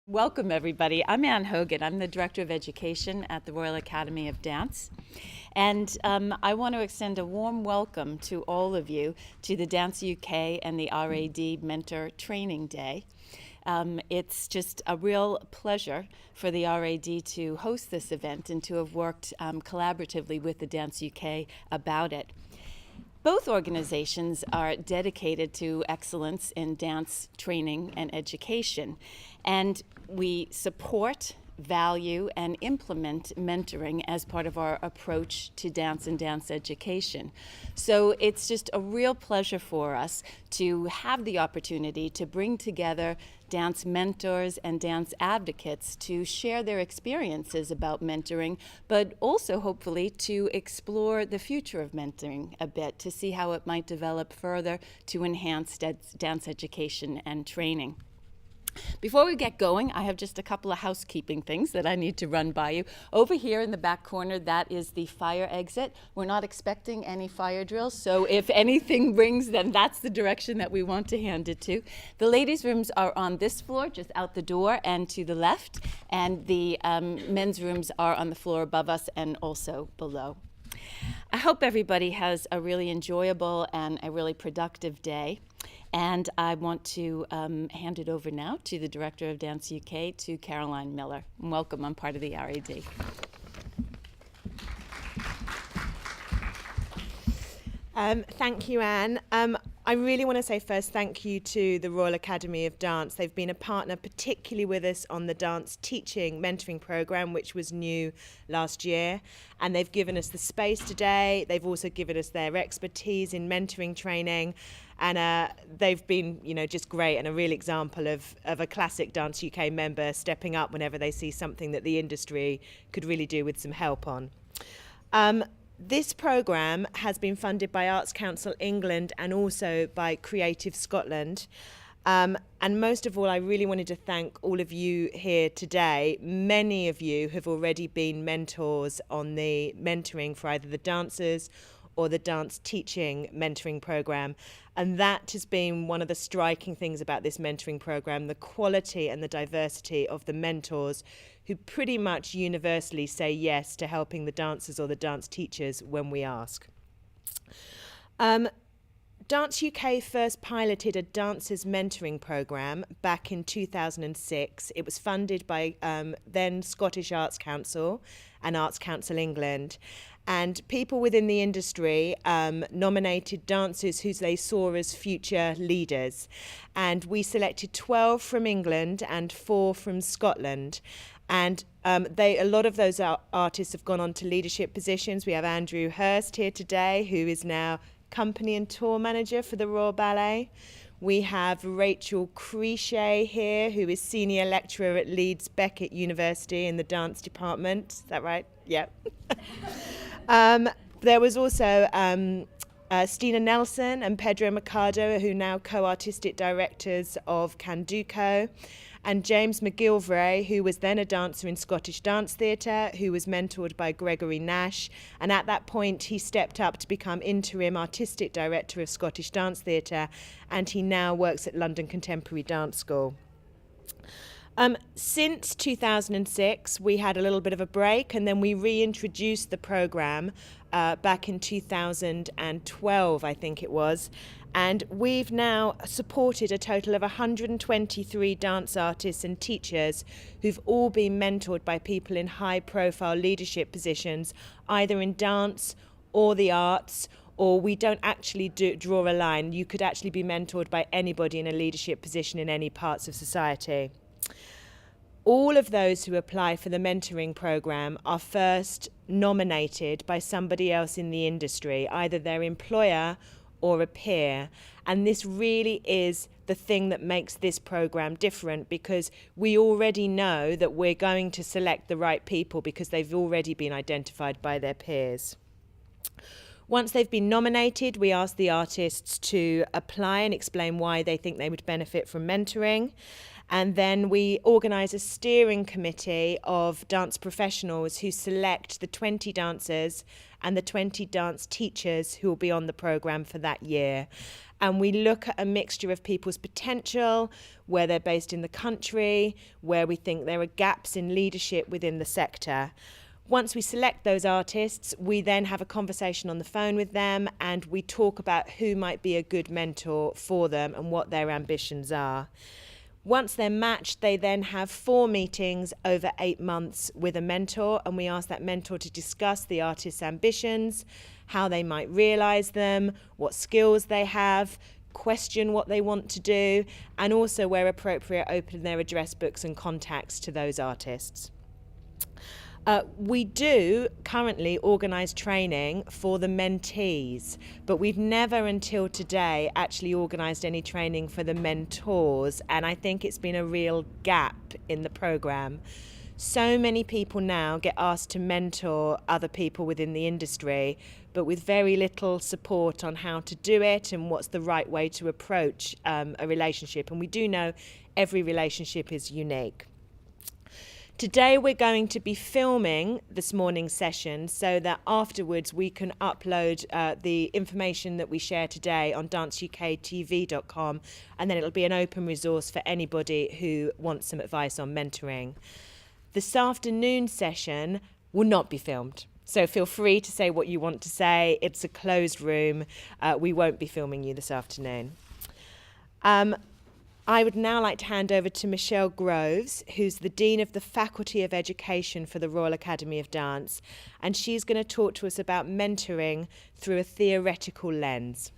Welcome, everybody. I'm Anne Hogan. I'm the Director of Education at the Royal Academy of Dance. And I want to extend a warm welcome to all of you to the Dance UK and the RAD Mentor Training Day. It's just a real pleasure for the RAD to host this event and to have worked collaboratively with the Dance UK about it. Both organizations are dedicated to excellence in dance training and education, and we support, value, and implement mentoring as part of our approach to dance and dance education. So it's just a real pleasure for us to have the opportunity to bring together dance mentors and dance advocates to share their experiences about mentoring, but also hopefully to explore the future of mentoring a bit, to see how it might develop further to enhance dance education and training. Before we get going, I have just a couple of housekeeping things that I need to run by you. Over here in the back corner, that is the fire exit. We're not expecting any fire drills, so if anything rings, then that's the direction that we want to hand it to. The ladies' rooms are on this floor, just out the door and to the left, and the men's rooms are on the floor above us and also below. I hope everybody has a really enjoyable and a really productive day. And I want to hand it over now to the Director of Dance UK, to Caroline Miller. Welcome, I'm part of the RAD. Thank you, Anne. I really want to say first thank you to the Royal Academy of Dance. They've been a partner particularly with us on the dance teaching mentoring programme, which was new last year. And they've given us the space today. They've also given us their expertise in mentoring training. And they've been, just great, and a real example of a classic Dance UK member stepping up whenever they see something that the industry could really do with some help on. This programme has been funded by Arts Council England and also by Creative Scotland. And most of all, I really wanted to thank all of you here today. Many of you have already been mentors on the mentoring for either the dancers or the dance teaching mentoring programme. And that has been one of the striking things about this mentoring programme, the quality and the diversity of the mentors who pretty much universally say yes to helping the dancers or the dance teachers when we ask. Dance UK first piloted a dancers mentoring programme back in 2006. It was funded by then Scottish Arts Council and Arts Council England. And people within the industry nominated dancers who they saw as future leaders. And we selected 12 from England and 4 from Scotland. And a lot of those artists have gone on to leadership positions. We have Andrew Hurst here today, who is now company and tour manager for the Royal Ballet. We have Rachel Creechet here, who is senior lecturer at Leeds Beckett University in the dance department. Is that right? Yeah. There was also Stina Nelson and Pedro Mercado, who are now co-artistic directors of Canduco, and James McGilvray, who was then a dancer in Scottish Dance Theatre, who was mentored by Gregory Nash, and at that point he stepped up to become interim artistic director of Scottish Dance Theatre, and he now works at London Contemporary Dance School. Since 2006, we had a little bit of a break, and then we reintroduced the programme back in 2012, I think it was. And we've now supported a total of 123 dance artists and teachers who've all been mentored by people in high-profile leadership positions, either in dance or the arts, or we don't actually draw a line. You could actually be mentored by anybody in a leadership position in any parts of society. All of those who apply for the mentoring programme are first nominated by somebody else in the industry, either their employer or a peer. And this really is the thing that makes this programme different, because we already know that we're going to select the right people because they've already been identified by their peers. Once they've been nominated, we ask the artists to apply and explain why they think they would benefit from mentoring. And then we organise a steering committee of dance professionals who select the 20 dancers and the 20 dance teachers who will be on the programme for that year. And we look at a mixture of people's potential, where they're based in the country, where we think there are gaps in leadership within the sector. Once we select those artists, we then have a conversation on the phone with them and we talk about who might be a good mentor for them and what their ambitions are. Once they're matched, they then have 4 meetings over 8 months with a mentor, and we ask that mentor to discuss the artist's ambitions, how they might realise them, what skills they have, question what they want to do, and also, where appropriate, open their address books and contacts to those artists. We do currently organise training for the mentees, but we've never until today actually organised any training for the mentors, and I think it's been a real gap in the programme. So many people now get asked to mentor other people within the industry, but with very little support on how to do it and what's the right way to approach a relationship. And we do know every relationship is unique. Today we're going to be filming this morning's session so that afterwards we can upload the information that we share today on danceuktv.com, and then it'll be an open resource for anybody who wants some advice on mentoring. This afternoon session will not be filmed, so feel free to say what you want to say. It's a closed room. We won't be filming you this afternoon. I would now like to hand over to Michelle Groves, who's the Dean of the Faculty of Education for the Royal Academy of Dance, and she's going to talk to us about mentoring through a theoretical lens.